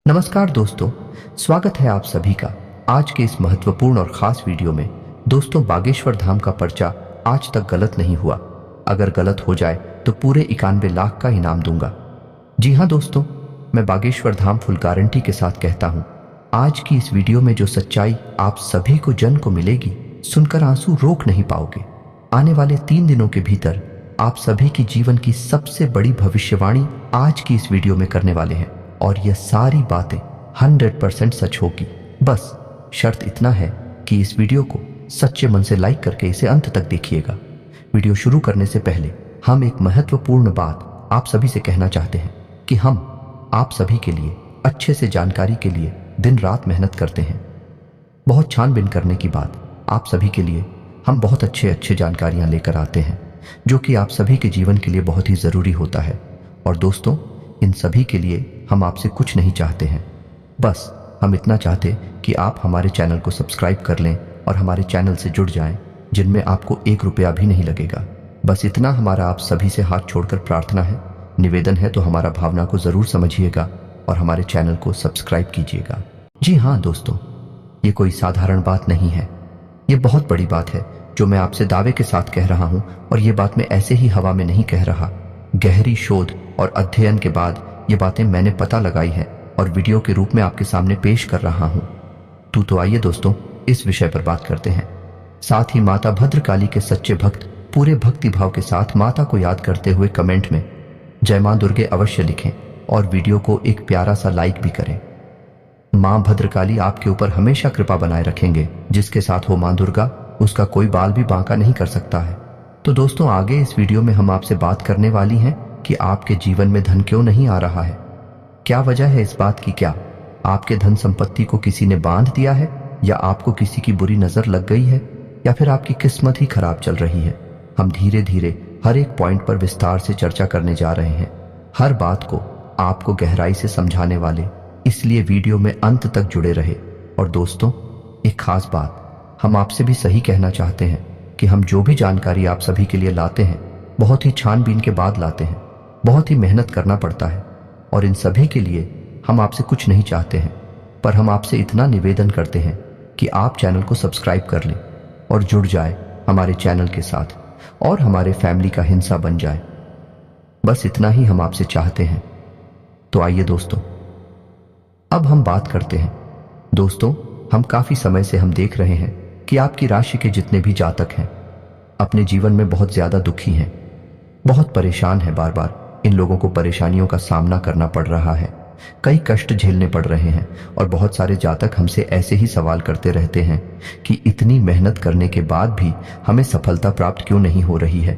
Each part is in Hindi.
नमस्कार दोस्तों, स्वागत है आप सभी का आज के इस महत्वपूर्ण और खास वीडियो में। दोस्तों, बागेश्वर धाम का पर्चा आज तक गलत नहीं हुआ। अगर गलत हो जाए तो पूरे 91 लाख का इनाम दूंगा। जी हाँ दोस्तों, मैं बागेश्वर धाम फुल गारंटी के साथ कहता हूँ, आज की इस वीडियो में जो सच्चाई आप सभी को जन को मिलेगी, सुनकर आंसू रोक नहीं पाओगे। आने वाले 3 दिनों के भीतर आप सभी की जीवन की सबसे बड़ी भविष्यवाणी आज की इस वीडियो में करने वाले हैं और यह सारी बातें 100% सच होगी। बस शर्त इतना है कि इस वीडियो को सच्चे मन से लाइक करके इसे अंत तक देखिएगा। वीडियो शुरू करने से पहले हम एक महत्वपूर्ण बात आप सभी से कहना चाहते हैं कि हम आप सभी के लिए अच्छे से जानकारी के लिए दिन रात मेहनत करते हैं। बहुत छानबीन करने के बाद आप सभी के लिए हम बहुत अच्छे जानकारियां लेकर आते हैं, जो कि आप सभी के जीवन के लिए बहुत ही ज़रूरी होता है। और दोस्तों, इन सभी के लिए हम आपसे कुछ नहीं चाहते हैं, बस हम इतना चाहते कि आप हमारे चैनल को सब्सक्राइब कर लें और हमारे चैनल से जुड़ जाएं, जिनमें आपको 1 रुपया भी नहीं लगेगा। बस इतना हमारा आप सभी से हाथ छोड़कर प्रार्थना है, निवेदन है। तो हमारा भावना को ज़रूर समझिएगा और हमारे चैनल को सब्सक्राइब कीजिएगा। जी हाँ दोस्तों, ये कोई साधारण बात नहीं है, ये बहुत बड़ी बात है जो मैं आपसे दावे के साथ कह रहा हूँ। और ये बात मैं ऐसे ही हवा में नहीं कह रहा, गहरी शोध और अध्ययन के बाद ये बातें मैंने पता लगाई है और वीडियो के रूप में आपके सामने पेश कर रहा हूँ। तो आइए दोस्तों, इस विषय पर बात करते हैं। साथ ही माता भद्रकाली के सच्चे भक्त पूरे भक्ति भाव के साथ माता को याद करते हुए कमेंट में जय मां दुर्गे अवश्य लिखें और वीडियो को एक प्यारा सा लाइक भी करें। मां भद्रकाली आपके ऊपर हमेशा कृपा बनाए रखेंगे। जिसके साथ हो मां दुर्गा, उसका कोई बाल भी बांका नहीं कर सकता है। तो दोस्तों, आगे इस वीडियो में हम आपसे बात करने वाली हैं कि आपके जीवन में धन क्यों नहीं आ रहा है। क्या वजह है इस बात की? क्या आपके धन संपत्ति को किसी ने बांध दिया है, या आपको किसी की बुरी नजर लग गई है, या फिर आपकी किस्मत ही खराब चल रही है? हम धीरे धीरे हर एक पॉइंट पर विस्तार से चर्चा करने जा रहे हैं, हर बात को आपको गहराई से समझाने वाले, इसलिए वीडियो में अंत तक जुड़े रहे। और दोस्तों, एक खास बात हम आपसे भी सही कहना चाहते हैं कि हम जो भी जानकारी आप सभी के लिए लाते हैं, बहुत ही छानबीन के बाद लाते हैं। बहुत ही मेहनत करना पड़ता है और इन सभी के लिए हम आपसे कुछ नहीं चाहते हैं, पर हम आपसे इतना निवेदन करते हैं कि आप चैनल को सब्सक्राइब कर लें और जुड़ जाए हमारे चैनल के साथ और हमारे फैमिली का हिस्सा बन जाए। बस इतना ही हम आपसे चाहते हैं। तो आइए दोस्तों, अब हम बात करते हैं। दोस्तों, हम काफी समय से हम देख रहे हैं कि आपकी राशि के जितने भी जातक हैं, अपने जीवन में बहुत ज्यादा दुखी हैं, बहुत परेशान हैं। बार बार इन लोगों को परेशानियों का सामना करना पड़ रहा है, कई कष्ट झेलने पड़ रहे हैं। और बहुत सारे जातक हमसे ऐसे ही सवाल करते रहते हैं कि इतनी मेहनत करने के बाद भी हमें सफलता प्राप्त क्यों नहीं हो रही है,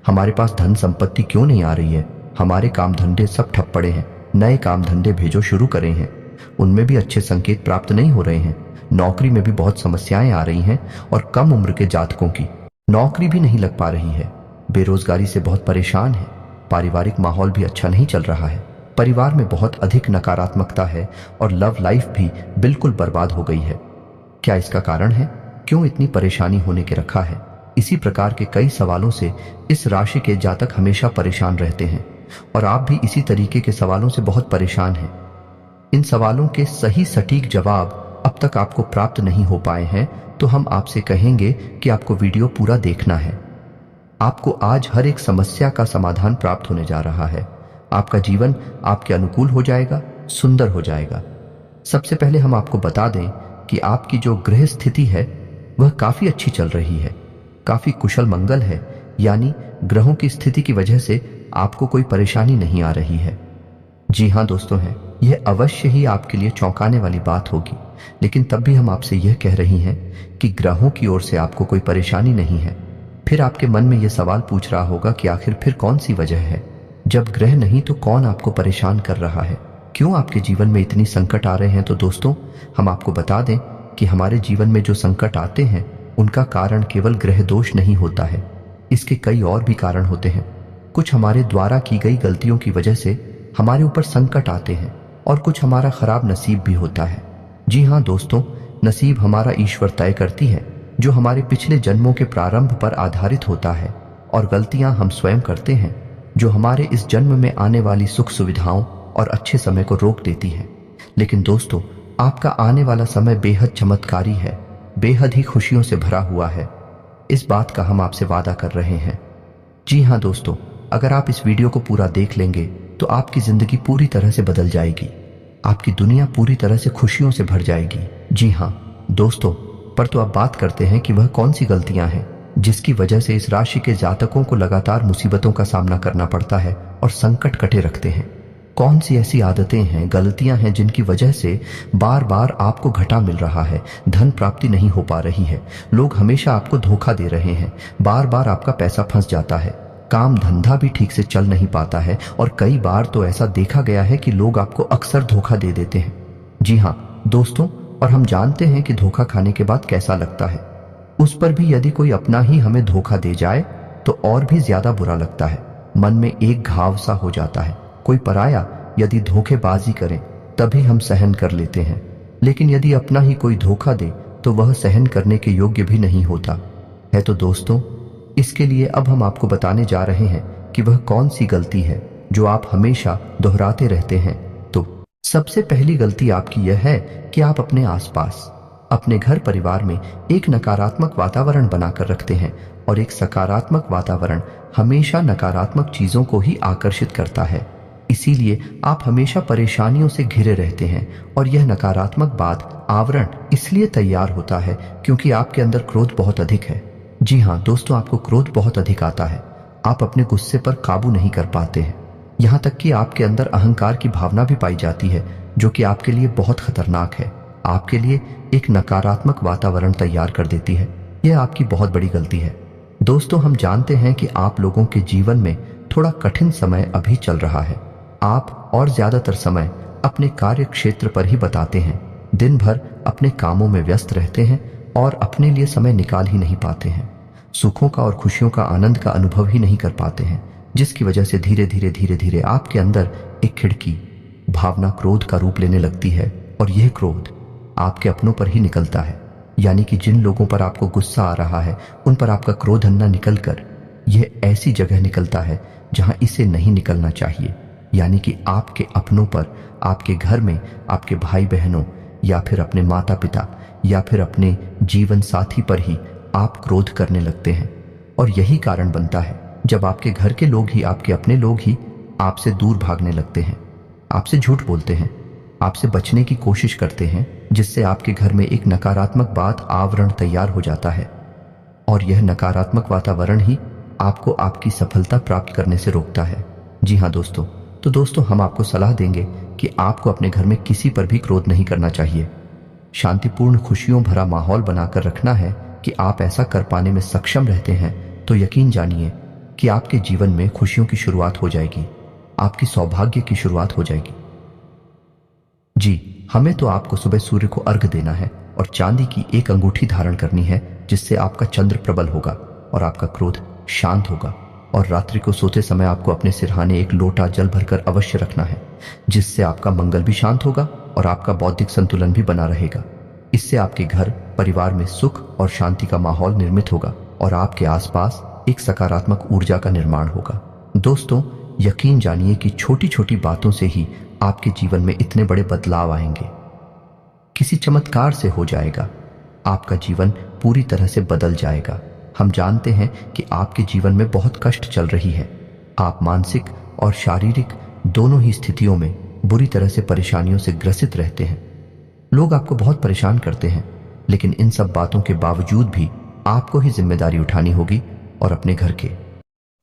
हमारे पास धन संपत्ति क्यों नहीं आ रही है, हमारे काम धंधे सब ठप पड़े हैं, नए काम धंधे भेजो शुरू करे हैं, उनमें भी अच्छे संकेत प्राप्त नहीं हो रहे हैं, नौकरी में भी बहुत समस्याएं आ रही हैं और कम उम्र के जातकों की नौकरी भी नहीं लग पा रही है, बेरोजगारी से बहुत परेशान है, पारिवारिक माहौल भी अच्छा नहीं चल रहा है, परिवार में बहुत अधिक नकारात्मकता है और लव लाइफ भी बिल्कुल बर्बाद हो गई है। क्या इसका कारण है? क्यों इतनी परेशानी होने के रखा है? इसी प्रकार के कई सवालों से इस राशि के जातक हमेशा परेशान रहते हैं और आप भी इसी तरीके के सवालों से बहुत परेशान हैं। इन सवालों के सही सटीक जवाब अब तक आपको प्राप्त नहीं हो पाए हैं, तो हम आपसे कहेंगे कि आपको वीडियो पूरा देखना है। आपको आज हर एक समस्या का समाधान प्राप्त होने जा रहा है। आपका जीवन आपके अनुकूल हो जाएगा, सुंदर हो जाएगा। सबसे पहले हम आपको बता दें कि आपकी जो ग्रह स्थिति है वह काफी अच्छी चल रही है, काफी कुशल मंगल है, यानी ग्रहों की स्थिति की वजह से आपको कोई परेशानी नहीं आ रही है। जी हाँ दोस्तों, यह अवश्य ही आपके लिए चौंकाने वाली बात होगी, लेकिन तब भी हम आपसे यह कह रही हैं कि ग्रहों की ओर से आपको कोई परेशानी नहीं है। फिर आपके मन में यह सवाल पूछ रहा होगा कि आखिर फिर कौन सी वजह है? जब ग्रह नहीं तो कौन आपको परेशान कर रहा है? क्यों आपके जीवन में इतनी संकट आ रहे हैं? तो दोस्तों, हम आपको बता दें कि हमारे जीवन में जो संकट आते हैं उनका कारण केवल ग्रह दोष नहीं होता है, इसके कई और भी कारण होते हैं। कुछ हमारे द्वारा की गई गलतियों की वजह से हमारे ऊपर संकट आते हैं और कुछ हमारा खराब नसीब भी होता है। जी हाँ दोस्तों, नसीब हमारा ईश्वर तय करती है, जो हमारे पिछले जन्मों के प्रारंभ पर आधारित होता है, और गलतियां हम स्वयं करते हैं जो हमारे इस जन्म में आने वाली सुख सुविधाओं और अच्छे समय को रोक देती है। लेकिन दोस्तों, आपका आने वाला समय बेहद चमत्कारी है, बेहद ही खुशियों से भरा हुआ है। इस बात का हम आपसे वादा कर रहे हैं। जी हाँ दोस्तों, अगर आप इस वीडियो को पूरा देख लेंगे तो आपकी जिंदगी पूरी तरह से बदल जाएगी, आपकी दुनिया पूरी तरह से खुशियों से भर जाएगी। जी हाँ दोस्तों, पर तो अब बात करते हैं कि वह कौन सी गलतियां हैं जिसकी वजह से इस राशि के जातकों को लगातार मुसीबतों का सामना करना पड़ता है और संकट कटे रखते हैं। कौन सी ऐसी आदतें हैं, गलतियां हैं जिनकी वजह से बार बार आपको घाटा मिल रहा है, धन प्राप्ति नहीं हो पा रही है, लोग हमेशा आपको धोखा दे रहे हैं, बार बार आपका पैसा फंस जाता है, काम धंधा भी ठीक से चल नहीं पाता है और कई बार तो ऐसा देखा गया है कि लोग आपको अक्सर धोखा दे देते हैं। जी हाँ दोस्तों, और हम जानते हैं कि धोखा खाने के बाद कैसा लगता है। उस पर भी यदि कोई अपना ही हमें धोखा दे जाए तो और भी ज्यादा बुरा लगता है, मन में एक घाव सा हो जाता है। कोई पराया यदि धोखेबाजी करे तभी हम सहन कर लेते हैं, लेकिन यदि अपना ही कोई धोखा दे तो वह सहन करने के योग्य भी नहीं होता है। तो दोस्तों, इसके लिए अब हम आपको बताने जा रहे हैं कि वह कौन सी गलती है जो आप हमेशा दोहराते रहते हैं। तो सबसे पहली गलती आपकी यह है कि आप अपने आसपास, अपने घर परिवार में एक नकारात्मक वातावरण बनाकर रखते हैं, और एक सकारात्मक वातावरण हमेशा नकारात्मक चीजों को ही आकर्षित करता है। इसीलिए आप हमेशा परेशानियों से घिरे रहते हैं, और यह नकारात्मक बात आवरण इसलिए तैयार होता है क्योंकि आपके अंदर क्रोध बहुत अधिक है। जी हाँ दोस्तों, आपको क्रोध बहुत अधिक आता है, आप अपने गुस्से पर काबू नहीं कर पाते हैं, यहाँ तक कि आपके अंदर अहंकार की भावना भी पाई जाती है, जो कि आपके लिए बहुत खतरनाक है, आपके लिए एक नकारात्मक वातावरण तैयार कर देती है। यह आपकी बहुत बड़ी गलती है। दोस्तों, हम जानते हैं कि आप लोगों के जीवन में थोड़ा कठिन समय अभी चल रहा है। आप और ज्यादातर समय अपने कार्य क्षेत्र पर ही बताते हैं, दिन भर अपने कामों में व्यस्त रहते हैं और अपने लिए समय निकाल ही नहीं पाते हैं, सुखों का और खुशियों का आनंद का अनुभव ही नहीं कर पाते हैं, जिसकी वजह से धीरे धीरे आपके अंदर एक खिड़की भावना क्रोध का रूप लेने लगती है, और यह क्रोध आपके अपनों पर ही निकलता है। यानी कि जिन लोगों पर आपको गुस्सा आ रहा है उन पर आपका क्रोध अन्ना निकलकर यह ऐसी जगह निकलता है जहां इसे नहीं निकलना चाहिए, यानी कि आपके अपनों पर, आपके घर में, आपके भाई बहनों या फिर अपने माता पिता या फिर अपने जीवन साथी पर ही आप क्रोध करने लगते हैं। और यही कारण बनता है जब आपके घर के लोग ही, आपके अपने लोग ही आपसे दूर भागने लगते हैं, आपसे झूठ बोलते हैं, आपसे बचने की कोशिश करते हैं, जिससे आपके घर में एक नकारात्मक बात आवरण तैयार हो जाता है, और यह नकारात्मक वातावरण ही आपको आपकी सफलता प्राप्त करने से रोकता है। जी हाँ दोस्तों, तो दोस्तों, हम आपको सलाह देंगे कि आपको अपने घर में किसी पर भी क्रोध नहीं करना चाहिए। शांतिपूर्ण खुशियों भरा माहौल बनाकर रखना है कि आप ऐसा कर पाने में सक्षम रहते हैं तो यकीन जानिए कि आपके जीवन में खुशियों की शुरुआत हो जाएगी, आपकी सौभाग्य की शुरुआत हो जाएगी। जी, हमें तो आपको सुबह सूर्य को अर्घ देना है और चांदी की एक अंगूठी धारण करनी है, जिससे आपका चंद्र प्रबल होगा और आपका क्रोध शांत होगा। और रात्रि को सोते समय आपको अपने सिरहाने एक लोटा जल भरकर अवश्य रखना है, जिससे आपका मंगल भी शांत होगा और आपका बौद्धिक संतुलन भी बना रहेगा। इससे आपके घर परिवार में सुख और शांति का माहौल निर्मित होगा और आपके आसपास एक सकारात्मक ऊर्जा का निर्माण होगा। दोस्तों, यकीन जानिए कि छोटी छोटी बातों से ही आपके जीवन में इतने बड़े बदलाव आएंगे, किसी चमत्कार से हो जाएगा, आपका जीवन पूरी तरह से बदल जाएगा। हम जानते हैं कि आपके जीवन में बहुत कष्ट चल रही है, आप मानसिक और शारीरिक दोनों ही स्थितियों में बुरी तरह से परेशानियों से ग्रसित रहते हैं। लोग आपको बहुत परेशान करते हैं, लेकिन इन सब बातों के बावजूद भी आपको ही जिम्मेदारी उठानी होगी और अपने घर के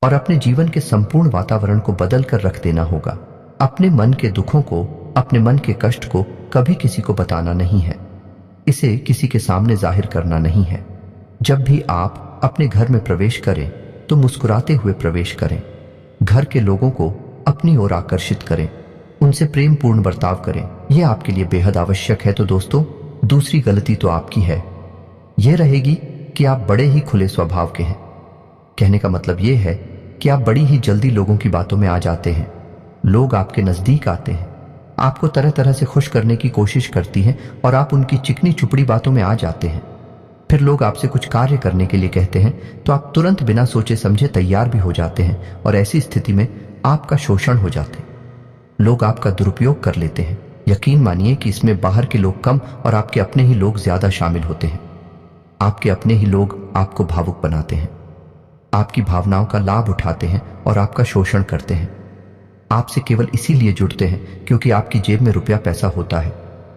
और अपने जीवन के संपूर्ण वातावरण को बदल कर रख देना होगा। अपने मन के दुखों को, अपने मन के कष्ट को कभी किसी को बताना नहीं है, इसे किसी के सामने जाहिर करना नहीं है। जब भी आप अपने घर में प्रवेश करें तो मुस्कुराते हुए प्रवेश करें, घर के लोगों को अपनी ओर आकर्षित करें, उनसे प्रेम पूर्ण बर्ताव करें, यह आपके लिए बेहद आवश्यक है। तो दोस्तों, दूसरी गलती तो आपकी है, यह रहेगी कि आप बड़े ही खुले स्वभाव के हैं। कहने का मतलब यह है कि आप बड़ी ही जल्दी लोगों की बातों में आ जाते हैं, लोग आपके नजदीक आते हैं, आपको तरह तरह से खुश करने की कोशिश करती हैं और आप उनकी चिकनी चुपड़ी बातों में आ जाते हैं। फिर लोग आपसे कुछ कार्य करने के लिए कहते हैं तो आप तुरंत बिना सोचे समझे तैयार भी हो जाते हैं और ऐसी स्थिति में आपका शोषण हो जाते हैं, लोग आपका दुरुपयोग कर लेते हैं, यकीन मानिए कि इसमें बाहर के लोग कम और आपके अपने ही लोग ज्यादा शामिल होते हैं। आपके अपने ही लोग आपको भावुक बनाते हैं, आपकी भावनाओं का लाभ उठाते हैं और आपका शोषण करते हैं। आपसे केवल इसीलिए जुड़ते हैं क्योंकि आपकी जेब में रुपया पैसा होता है।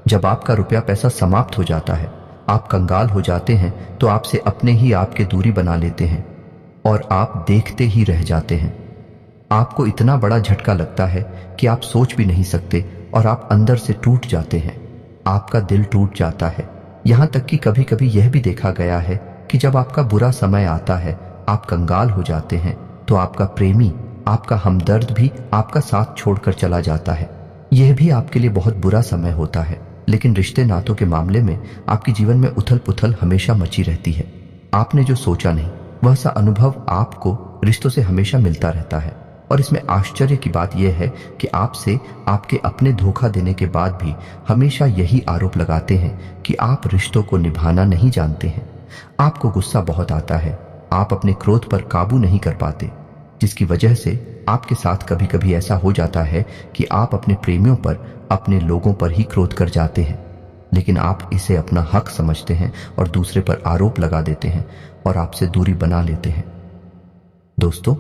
जब आपका रुपया पैसा समाप्त हो जाता है, आप कंगाल हो जाते हैं, तो आपसे अपने ही आपके दूरी बना लेते हैं और आप देखते ही रह जाते हैं। आपको इतना बड़ा झटका लगता है कि आप सोच भी नहीं सकते और आप अंदर से टूट जाते हैं। आपका दिल टूट जाता है। यहां तक कि कभी कभी यह भी देखा गया है कि जब आपका बुरा समय आता है, आप कंगाल हो जाते हैं, तो आपका प्रेमी, आपका हमदर्द भी आपका साथ छोड़कर चला जाता है। यह भी आपके लिए बहुत बुरा समय होता है। लेकिन रिश्ते नातों के मामले में आपके जीवन में उथल पुथल हमेशा मची रहती है। आपने जो सोचा नहीं, वह सा अनुभव आपको रिश्तों से हमेशा मिलता रहता है। और इसमें आश्चर्य की बात यह है कि आपसे आपके अपने धोखा देने के बाद भी हमेशा यही आरोप लगाते हैं कि आप रिश्तों को निभाना नहीं जानते हैं। आपको गुस्सा बहुत आता है, आप अपने क्रोध पर काबू नहीं कर पाते, जिसकी वजह से आपके साथ कभी कभी ऐसा हो जाता है कि आप अपने प्रेमियों पर, अपने लोगों पर ही क्रोध कर जाते हैं। लेकिन आप इसे अपना हक समझते हैं और दूसरे पर आरोप लगा देते हैं और आपसे दूरी बना लेते हैं। दोस्तों,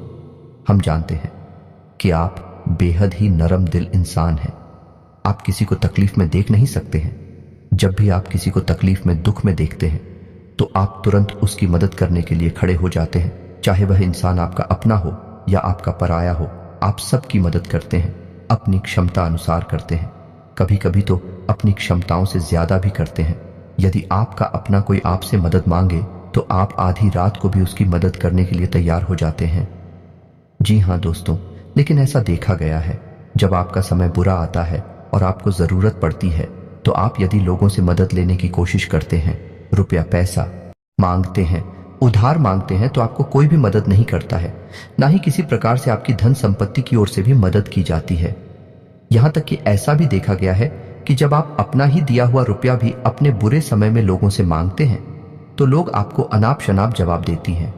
हम जानते हैं कि आप बेहद ही नरम दिल इंसान हैं। आप किसी को तकलीफ में देख नहीं सकते हैं। जब भी आप किसी को तकलीफ में, दुख में देखते हैं, तो आप तुरंत उसकी मदद करने के लिए खड़े हो जाते हैं। चाहे वह इंसान आपका अपना हो या आपका पराया हो, आप सबकी मदद करते हैं, अपनी क्षमता अनुसार करते हैं। कभी कभी तो अपनी क्षमताओं से ज्यादा भी करते हैं। यदि आपका अपना कोई आपसे मदद मांगे, तो आप आधी रात को भी उसकी मदद करने के लिए तैयार हो जाते हैं। जी हाँ दोस्तों, लेकिन ऐसा देखा गया है, जब आपका समय बुरा आता है और आपको जरूरत पड़ती है, तो आप यदि लोगों से मदद लेने की कोशिश करते हैं, रुपया पैसा मांगते हैं, उधार मांगते हैं, तो आपको कोई भी मदद नहीं करता है। ना ही किसी प्रकार से आपकी धन संपत्ति की ओर से भी मदद की जाती है। यहां तक कि ऐसा भी देखा गया है कि जब आप अपना ही दिया हुआ रुपया भी अपने बुरे समय में लोगों से मांगते हैं, तो लोग आपको अनाप शनाप जवाब देती हैं,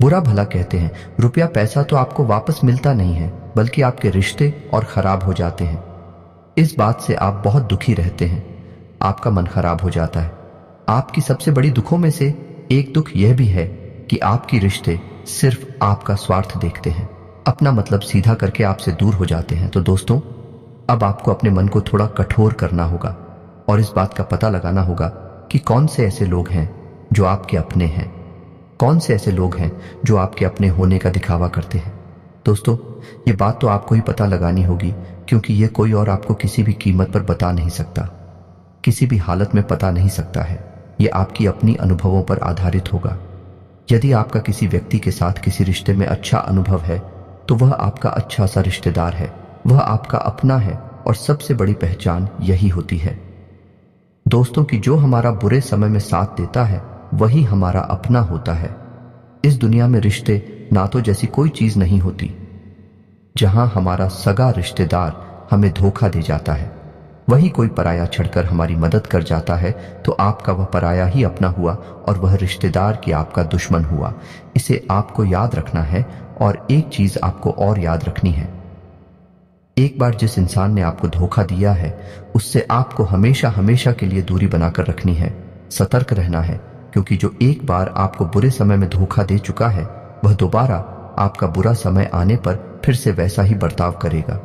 बुरा भला कहते हैं। रुपया पैसा तो आपको वापस मिलता नहीं है, बल्कि आपके रिश्ते और खराब हो जाते हैं। इस बात से आप बहुत दुखी रहते हैं, आपका मन खराब हो जाता है। आपकी सबसे बड़ी दुखों में से एक दुख यह भी है कि आपके रिश्ते सिर्फ आपका स्वार्थ देखते हैं, अपना मतलब सीधा करके आपसे दूर हो जाते हैं। तो दोस्तों, अब आपको अपने मन को थोड़ा कठोर करना होगा और इस बात का पता लगाना होगा कि कौन से ऐसे लोग हैं जो आपके अपने हैं, कौन से ऐसे लोग हैं जो आपके अपने होने का दिखावा करते हैं। दोस्तों, ये बात तो आपको ही पता लगानी होगी, क्योंकि ये कोई और आपको किसी भी कीमत पर बता नहीं सकता, किसी भी हालत में पता नहीं सकता है। ये आपकी अपनी अनुभवों पर आधारित होगा। यदि आपका किसी व्यक्ति के साथ किसी रिश्ते में अच्छा अनुभव है, तो वह आपका अच्छा सा रिश्तेदार है, वह आपका अपना है और सबसे बड़ी पहचान यही होती है दोस्तों कि जो हमारा बुरे समय में साथ देता है, वही हमारा अपना होता है। इस दुनिया में रिश्ते नातों जैसी कोई चीज नहीं होती। जहां हमारा सगा रिश्तेदार हमें धोखा दे जाता है, वही कोई पराया छड़कर हमारी मदद कर जाता है, तो आपका वह पराया ही अपना हुआ और वह रिश्तेदार की आपका दुश्मन हुआ। इसे आपको याद रखना है। और एक चीज आपको और याद रखनी है, एक बार जिस इंसान ने आपको धोखा दिया है, उससे आपको हमेशा हमेशा के लिए दूरी बनाकर रखनी है, सतर्क रहना है, क्योंकि जो एक बार आपको बुरे समय में धोखा दे चुका है, वह दोबारा आपका बुरा समय आने पर फिर से वैसा ही बर्ताव करेगा।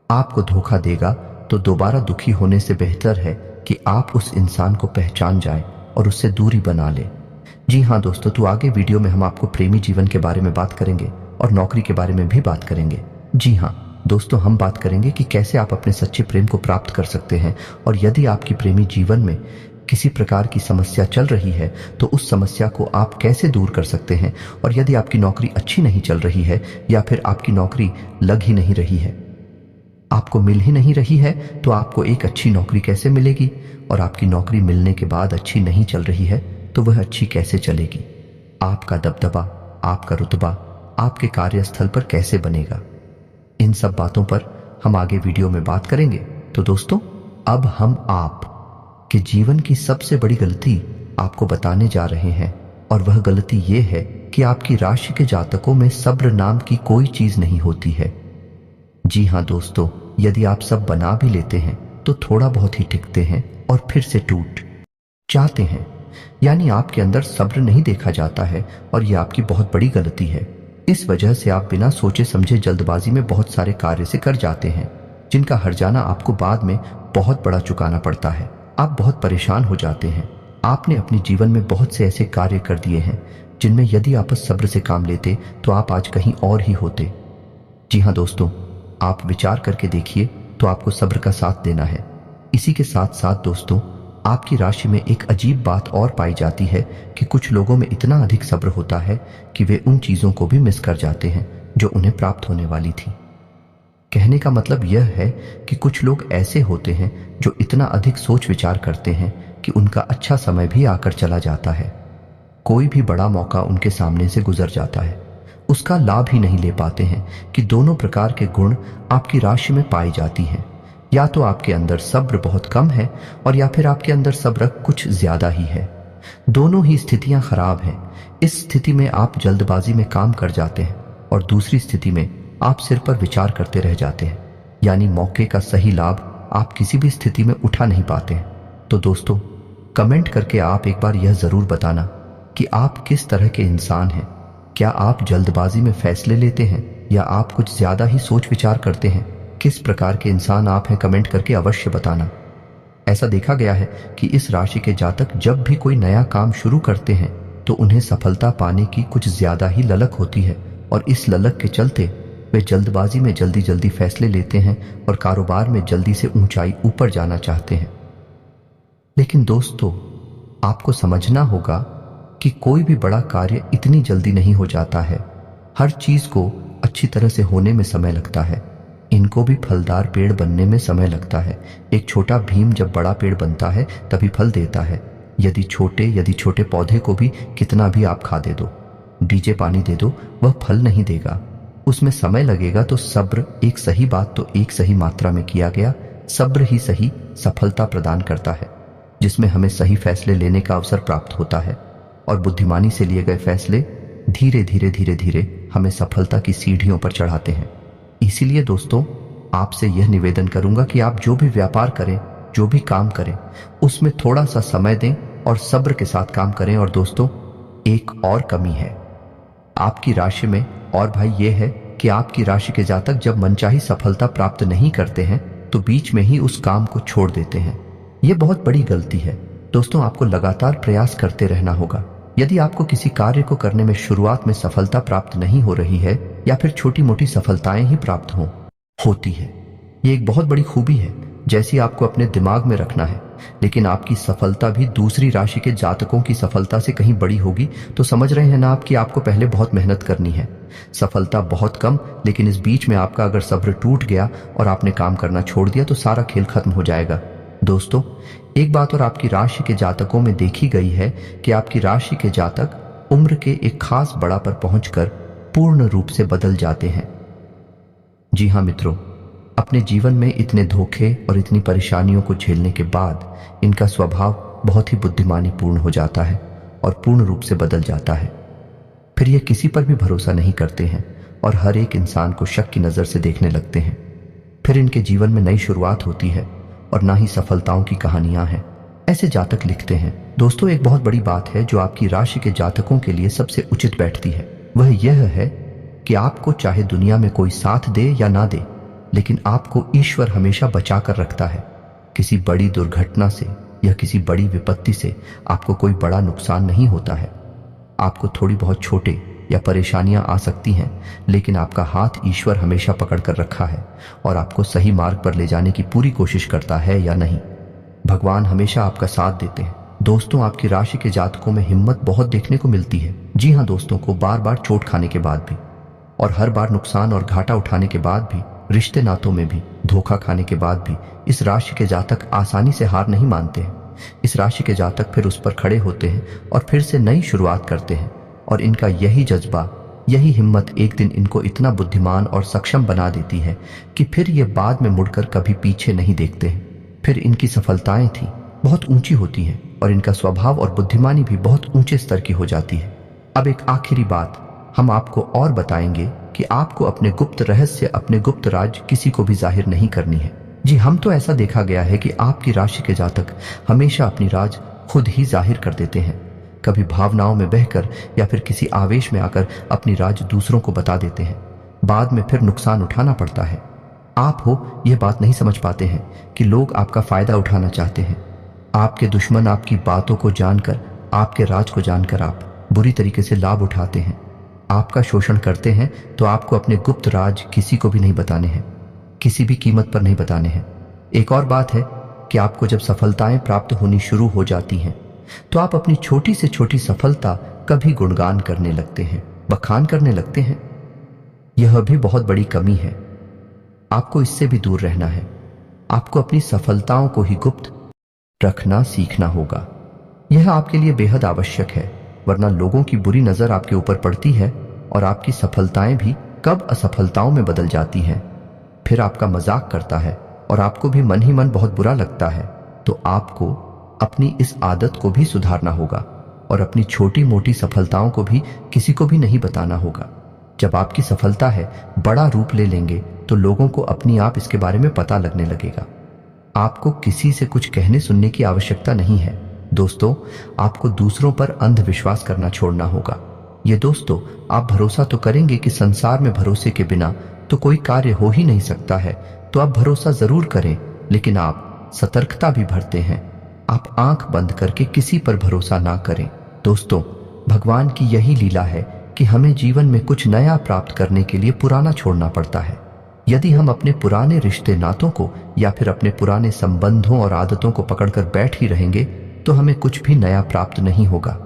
आपको धोखा देगा तो दोबारा दुखी होने से बेहतर है कि आप उस इंसान को पहचान जाएं और उससे दूरी बना लें। जी हाँ दोस्तों, तो आगे वीडियो में हम आपको प्रेमी जीवन के बारे में बात करेंगे और नौकरी के बारे में भी बात करेंगे। जी हाँ दोस्तों, हम बात करेंगे कि कैसे आप अपने सच्चे प्रेम को प्राप्त कर सकते हैं, और यदि आपकी प्रेमी जीवन में किसी प्रकार की समस्या चल रही है, तो उस समस्या को आप कैसे दूर कर सकते हैं। और यदि आपकी नौकरी अच्छी नहीं चल रही है या फिर आपकी नौकरी लग ही नहीं रही है, आपको मिल ही नहीं रही है, तो आपको एक अच्छी नौकरी कैसे मिलेगी। और आपकी नौकरी मिलने के बाद अच्छी नहीं चल रही है, तो वह अच्छी कैसे चलेगी। आपका दबदबा, आपका रुतबा आपके कार्यस्थल पर कैसे बनेगा। इन सब बातों पर हम आगे वीडियो में बात करेंगे। तो दोस्तों, अब हम आप के जीवन की सबसे बड़ी गलती आपको बताने जा रहे हैं, और वह गलती ये है कि आपकी राशि के जातकों में सब्र नाम की कोई चीज नहीं होती है। जी हाँ दोस्तों, यदि आप सब बना भी लेते हैं, तो थोड़ा बहुत ही टिकते हैं और फिर से टूट जाते हैं। यानी आपके अंदर सब्र नहीं देखा जाता है और यह आपकी बहुत बड़ी गलती है। इस वजह से आप बिना सोचे समझे जल्दबाजी में बहुत सारे कार्य से कर जाते हैं, जिनका हर्जाना आपको बाद में बहुत बड़ा चुकाना पड़ता है। आप बहुत परेशान हो जाते हैं। आपने अपने जीवन में बहुत से ऐसे कार्य कर दिए हैं जिनमें यदि आप सब्र से काम लेते तो आप आज कहीं और ही होते। जी हाँ दोस्तों, आप विचार करके देखिए तो आपको सब्र का साथ देना है। इसी के साथ साथ दोस्तों, आपकी राशि में एक अजीब बात और पाई जाती है कि कुछ लोगों में इतना अधिक सब्र होता है कि वे उन चीज़ों को भी मिस कर जाते हैं जो उन्हें प्राप्त होने वाली थी। कहने का मतलब यह है कि कुछ लोग ऐसे होते हैं जो इतना अधिक सोच विचार करते हैं कि उनका अच्छा समय भी आकर चला जाता है। कोई भी बड़ा मौका उनके सामने से गुजर जाता है, उसका लाभ ही नहीं ले पाते हैं कि दोनों प्रकार के गुण आपकी राशि में पाई जाती हैं। या तो आपके अंदर सब्र बहुत कम है और या फिर आपके अंदर सब्र कुछ ज्यादा ही है। दोनों ही स्थितियां खराब हैं। इस स्थिति में आप जल्दबाजी में काम कर जाते हैं और दूसरी स्थिति में आप सिर पर विचार करते रह जाते हैं, यानी मौके का सही लाभ आप किसी भी स्थिति में उठा नहीं पाते हैं। तो दोस्तों, कमेंट करके आप एक बार यह जरूर बताना कि आप किस तरह के इंसान हैं। क्या आप जल्दबाजी में फैसले लेते हैं या आप कुछ ज्यादा ही सोच विचार करते हैं? किस प्रकार के इंसान आप हैं, कमेंट करके अवश्य बताना। ऐसा देखा गया है कि इस राशि के जातक जब भी कोई नया काम शुरू करते हैं तो उन्हें सफलता पाने की कुछ ज्यादा ही ललक होती है और इस ललक के चलते वे जल्दबाजी में जल्दी जल्दी फैसले लेते हैं और कारोबार में जल्दी से ऊंचाई ऊपर जाना चाहते हैं। लेकिन दोस्तों, आपको समझना होगा कि कोई भी बड़ा कार्य इतनी जल्दी नहीं हो जाता है। हर चीज को अच्छी तरह से होने में समय लगता है। इनको भी फलदार पेड़ बनने में समय लगता है। एक छोटा भीम जब बड़ा पेड़ बनता है तभी फल देता है। यदि छोटे पौधे को भी कितना भी आप खाद दो, बीजे पानी दे दो, वह फल नहीं देगा, उसमें समय लगेगा। तो सब्र, एक सही बात तो एक सही मात्रा में किया गया सब्र ही सही सफलता प्रदान करता है, जिसमें हमें सही फैसले लेने का अवसर प्राप्त होता है और बुद्धिमानी से लिए गए फैसले धीरे धीरे हमें सफलता की सीढ़ियों पर चढ़ाते हैं। इसीलिए दोस्तों, आपसे यह निवेदन करूंगा कि आप जो भी व्यापार करें, जो भी काम करें, उसमें थोड़ा सा समय दें और सब्र के साथ काम करें। और दोस्तों, एक और कमी है आपकी राशि में, और भाई ये है कि आपकी राशि के जातक जब मनचाही सफलता प्राप्त नहीं करते हैं तो बीच में ही उस काम को छोड़ देते हैं। यह बहुत बड़ी गलती है। दोस्तों, आपको लगातार प्रयास करते रहना होगा। यदि आपको किसी कार्य को करने में शुरुआत में सफलता प्राप्त नहीं हो रही है या फिर छोटी मोटी सफलताएं ही प्राप्त होती है, ये एक बहुत बड़ी खूबी है जैसी आपको अपने दिमाग में रखना है। लेकिन आपकी सफलता भी दूसरी राशि के जातकों की सफलता से कहीं बड़ी होगी तो समझ रहे हैं ना आप कि आपको पहले बहुत मेहनत करनी है। सफलता बहुत कम, लेकिन इस बीच में आपका अगर सब्र टूट गया और आपने काम करना छोड़ दिया तो सारा खेल खत्म हो जाएगा। दोस्तों, एक बात और आपकी राशि के जातकों में देखी गई है कि आपकी राशि के जातक उम्र के एक खास बड़ा पर पहुंचकर पूर्ण रूप से बदल जाते हैं। जी हाँ मित्रों, अपने जीवन में इतने धोखे और इतनी परेशानियों को झेलने के बाद इनका स्वभाव बहुत ही बुद्धिमानी पूर्ण हो जाता है और पूर्ण रूप से बदल जाता है। फिर ये किसी पर भी भरोसा नहीं करते हैं और हर एक इंसान को शक की नजर से देखने लगते हैं। फिर इनके जीवन में नई शुरुआत होती है और ना ही सफलताओं की कहानियां हैं। ऐसे जातक लिखते हैं। दोस्तों, एक बहुत बड़ी बात है जो आपकी राशि के जातकों के लिए सबसे उचित बैठती है, वह यह है कि आपको चाहे दुनिया में कोई साथ दे या ना दे, लेकिन आपको ईश्वर हमेशा बचा कर रखता है। किसी बड़ी दुर्घटना से या किसी बड़ी विपत्ति से आपको कोई बड़ा नुकसान नहीं होता है। आपको थोड़ी बहुत छोटे या परेशानियां आ सकती हैं, लेकिन आपका हाथ ईश्वर हमेशा पकड़ कर रखा है और आपको सही मार्ग पर ले जाने की पूरी कोशिश करता है या नहीं। भगवान हमेशा आपका साथ देते हैं। दोस्तों, आपकी राशि के जातकों में हिम्मत बहुत देखने को मिलती है। जी हाँ दोस्तों, को बार बार चोट खाने के बाद भी और हर बार नुकसान और घाटा उठाने के बाद भी, रिश्ते नातों में भी धोखा खाने के बाद भी इस राशि के जातक आसानी से हार नहीं मानते हैं। इस राशि के जातक फिर उस पर खड़े होते हैं और फिर से नई शुरुआत करते हैं और इनका यही जज्बा, यही हिम्मत एक दिन इनको इतना बुद्धिमान और सक्षम बना देती है कि फिर ये बाद में मुड़कर कभी पीछे नहीं देखते हैं। फिर इनकी सफलताएं थी बहुत ऊंची होती हैं और इनका स्वभाव और बुद्धिमानी भी बहुत ऊंचे स्तर की हो जाती है। अब एक आखिरी बात हम आपको और बताएंगे कि आपको अपने गुप्त रहस्य, अपने गुप्त राज किसी को भी जाहिर नहीं करनी है। जी हम तो ऐसा देखा गया है कि आपकी राशि के जातक हमेशा अपनी राज खुद ही जाहिर कर देते हैं, कभी भावनाओं में बहकर या फिर किसी आवेश में आकर अपनी राज दूसरों को बता देते हैं। बाद में फिर नुकसान उठाना पड़ता है। आप हो यह बात नहीं समझ पाते हैं कि लोग आपका फायदा उठाना चाहते हैं। आपके दुश्मन आपकी बातों को जानकर, आपके राज को जानकर आप बुरी तरीके से लाभ उठाते हैं, आपका शोषण करते हैं। तो आपको अपने गुप्त राज किसी को भी नहीं बताने हैं, किसी भी कीमत पर नहीं बताने हैं। एक और बात है कि आपको जब सफलताएं प्राप्त होनी शुरू हो जाती हैं तो आप अपनी छोटी से छोटी सफलता का भी गुणगान करने लगते हैं, बखान करने लगते हैं। यह भी बहुत बड़ी कमी है। आपको इससे भी दूर रहना है। आपको अपनी सफलताओं को ही गुप्त रखना सीखना होगा। यह आपके लिए बेहद आवश्यक है, वरना लोगों की बुरी नजर आपके ऊपर पड़ती है और आपकी सफलताएं भी कब असफलताओं में बदल जाती हैं। फिर आपका मजाक करता है और आपको भी मन ही मन बहुत बुरा लगता है। तो आपको अपनी इस आदत को भी सुधारना होगा और अपनी छोटी मोटी सफलताओं को भी किसी को भी नहीं बताना होगा। जब आपकी सफलता है बड़ा रूप ले लेंगे तो लोगों को अपनी आप इसके बारे में पता लगने लगेगा। आपको किसी से कुछ कहने सुनने की आवश्यकता नहीं है। दोस्तों, आपको दूसरों पर अंधविश्वास करना छोड़ना होगा। ये दोस्तों, आप भरोसा तो करेंगे कि संसार में भरोसे के बिना तो कोई कार्य हो ही नहीं सकता है, तो आप भरोसा जरूर करें, लेकिन आप सतर्कता भी बरतें हैं। आप आंख बंद करके किसी पर भरोसा ना करें। दोस्तों, भगवान की यही लीला है कि हमें जीवन में कुछ नया प्राप्त करने के लिए पुराना छोड़ना पड़ता है। यदि हम अपने पुराने रिश्ते नातों को या फिर अपने पुराने संबंधों और आदतों को पकड़कर बैठ ही रहेंगे तो हमें कुछ भी नया प्राप्त नहीं होगा।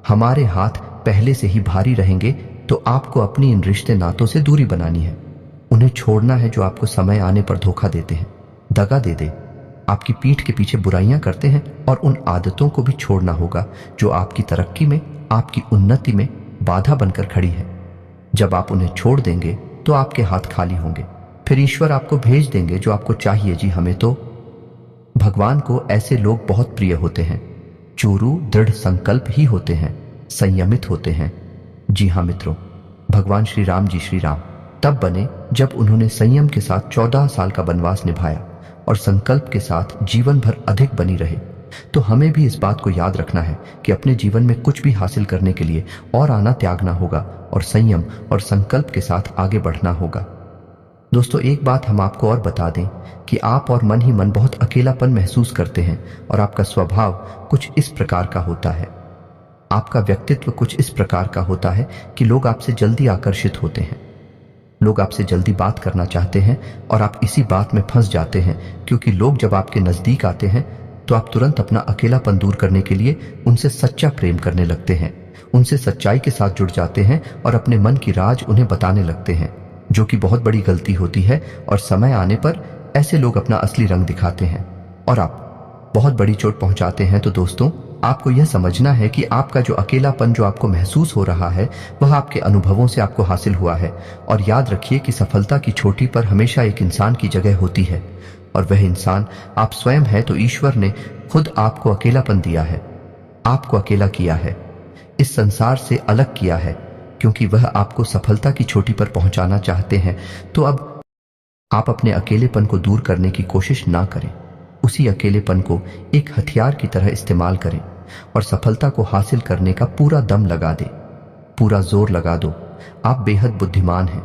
हमारे हाथ पहले से ही भारी रहेंगे। तो आपको अपनी इन रिश्ते नातों से दूरी बनानी है। उन्हें छोड़ना है जो आपको समय आने पर धोखा देते हैं, दगा दे दे, आपकी पीठ के पीछे बुराइयां करते हैं। और उन आदतों को भी छोड़ना होगा जो आपकी तरक्की में, आपकी उन्नति में बाधा बनकर खड़ी है। जब आप उन्हें छोड़ देंगे तो आपके हाथ खाली होंगे। फिर ईश्वर आपको भेज देंगे जो आपको चाहिए। जी हमें तो भगवान को ऐसे लोग बहुत प्रिय होते हैं। चूरू दृढ़ संकल्प ही होते हैं, संयमित होते हैं। जी हाँ मित्रों, भगवान श्री राम जी श्री राम तब बने जब उन्होंने संयम के साथ 14 साल का वनवास निभाया और संकल्प के साथ जीवन भर अधिक बनी रहे। तो हमें भी इस बात को याद रखना है कि अपने जीवन में कुछ भी हासिल करने के लिए और आना त्यागना होगा और संयम और संकल्प के साथ आगे बढ़ना होगा। दोस्तों, एक बात हम आपको और बता दें कि आप और मन ही मन बहुत अकेलापन महसूस करते हैं और आपका स्वभाव कुछ इस प्रकार का होता है, आपका व्यक्तित्व कुछ इस प्रकार का होता है कि लोग आपसे जल्दी आकर्षित होते हैं, लोग आपसे जल्दी बात करना चाहते हैं और आप इसी बात में फंस जाते हैं। क्योंकि लोग जब आपके नजदीक आते हैं तो आप तुरंत अपना अकेलापन दूर करने के लिए उनसे सच्चा प्रेम करने लगते हैं, उनसे सच्चाई के साथ जुड़ जाते हैं और अपने मन की राज उन्हें बताने लगते हैं, जो कि बहुत बड़ी गलती होती है। और समय आने पर ऐसे लोग अपना असली रंग दिखाते हैं और आप बहुत बड़ी चोट पहुंचाते हैं। तो दोस्तों, आपको यह समझना है कि आपका जो अकेलापन जो आपको महसूस हो रहा है वह आपके अनुभवों से आपको हासिल हुआ है। और याद रखिए कि सफलता की चोटी पर हमेशा एक इंसान की जगह होती है और वह इंसान आप स्वयं है। तो ईश्वर ने खुद आपको अकेलापन दिया है, आपको अकेला किया है, इस संसार से अलग किया है, क्योंकि वह आपको सफलता की चोटी पर पहुंचाना चाहते हैं। तो अब आप अपने अकेलेपन को दूर करने की कोशिश ना करें, उसी अकेलेपन को एक हथियार की तरह इस्तेमाल करें और सफलता को हासिल करने का पूरा दम लगा दें, पूरा जोर लगा दो। आप बेहद बुद्धिमान हैं,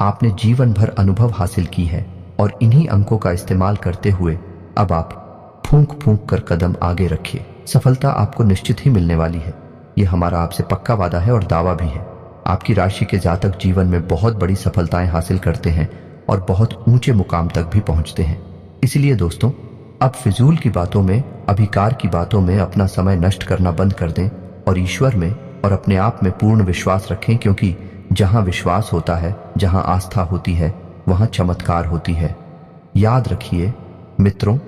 आपने जीवन भर अनुभव हासिल की है और इन्हीं अंकों का इस्तेमाल करते हुए अब आप फूंक फूंक कर कदम आगे रखिए। सफलता आपको निश्चित ही मिलने वाली है, यह हमारा आपसे पक्का वादा है और दावा भी है। आपकी राशि के जातक जीवन में बहुत बड़ी सफलताएं हासिल करते हैं और बहुत ऊंचे मुकाम तक भी पहुंचते हैं। इसलिए दोस्तों, अब फिजूल की बातों में, अभिकार की बातों में अपना समय नष्ट करना बंद कर दें और ईश्वर में और अपने आप में पूर्ण विश्वास रखें। क्योंकि जहां विश्वास होता है, जहां आस्था होती है, वहां चमत्कार होती है। याद रखिए मित्रों,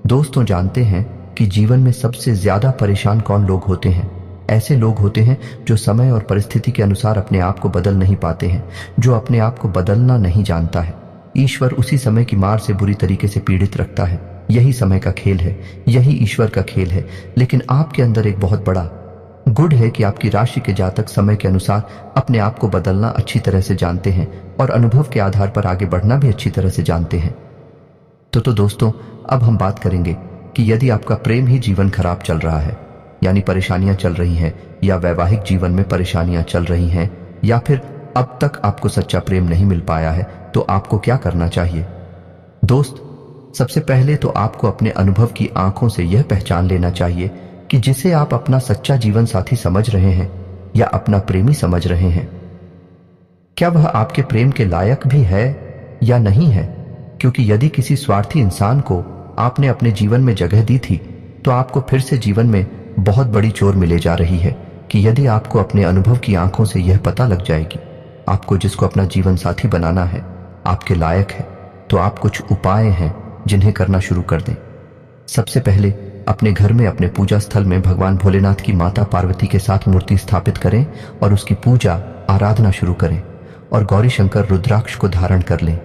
दोस्तों, जानते हैं कि जीवन में सबसे ज्यादा परेशान कौन लोग होते हैं? ऐसे लोग होते हैं जो समय और परिस्थिति के अनुसार अपने आप को बदल नहीं पाते हैं, जो अपने आप को बदलना नहीं जानता है। ईश्वर उसी समय की मार से बुरी तरीके से पीड़ित रखता है। यही समय का खेल है, यही ईश्वर का खेल है। लेकिन आपके अंदर एक बहुत बड़ा गुण है कि आपकी राशि के जातक समय के अनुसार अपने आप को बदलना अच्छी तरह से जानते हैं और अनुभव के आधार पर आगे बढ़ना भी अच्छी तरह से जानते हैं। तो दोस्तों, अब हम बात करेंगे कि यदि आपका प्रेम ही जीवन खराब चल रहा है, यानी परेशानियां चल रही हैं, या वैवाहिक जीवन में परेशानियां चल रही हैं, या फिर अब तक आपको सच्चा प्रेम नहीं मिल पाया है, तो आपको क्या करना चाहिए? दोस्त, सबसे पहले तो आपको अपने अनुभव की आंखों से यह पहचान लेना चाहिए कि जिसे आप अपना सच्चा जीवन साथी समझ रहे हैं या अपना प्रेमी समझ रहे हैं, क्या वह आपके प्रेम के लायक भी है या नहीं है। क्योंकि यदि किसी स्वार्थी इंसान को आपने अपने जीवन में जगह दी थी, तो आपको फिर से जीवन में बहुत बड़ी चोट मिले जा रही है कि यदि आपको अपने अनुभव की आंखों से यह पता लग जाएगी आपको जिसको अपना जीवन साथी बनाना है आपके लायक है, तो आप कुछ उपाय हैं जिन्हें करना शुरू कर दें। सबसे पहले अपने घर में, अपने पूजा स्थल में भगवान भोलेनाथ की माता पार्वती के साथ मूर्ति स्थापित करें और उसकी पूजा आराधना शुरू करें और गौरी शंकर रुद्राक्ष को धारण कर लें।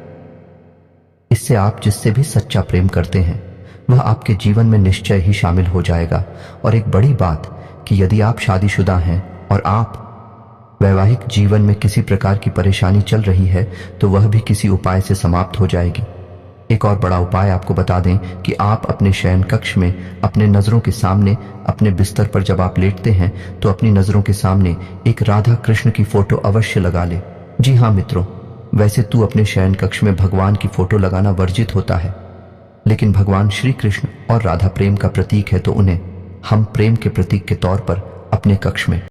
इससे आप जिससे भी सच्चा प्रेम करते हैं वह आपके जीवन में निश्चय ही शामिल हो जाएगा। और एक बड़ी बात कि यदि आप शादीशुदा हैं और आप वैवाहिक जीवन में किसी प्रकार की परेशानी चल रही है, तो वह भी किसी उपाय से समाप्त हो जाएगी। एक और बड़ा उपाय आपको बता दें कि आप अपने शयन कक्ष में अपने नजरों के सामने, अपने बिस्तर पर जब आप लेटते हैं, तो अपनी नजरों के सामने एक राधा कृष्ण की फोटो अवश्य लगा ले। जी हाँ मित्रों, वैसे तू अपने शयन कक्ष में भगवान की फोटो लगाना वर्जित होता है, लेकिन भगवान श्री कृष्ण और राधा प्रेम का प्रतीक है, तो उन्हें हम प्रेम के प्रतीक के तौर पर अपने कक्ष में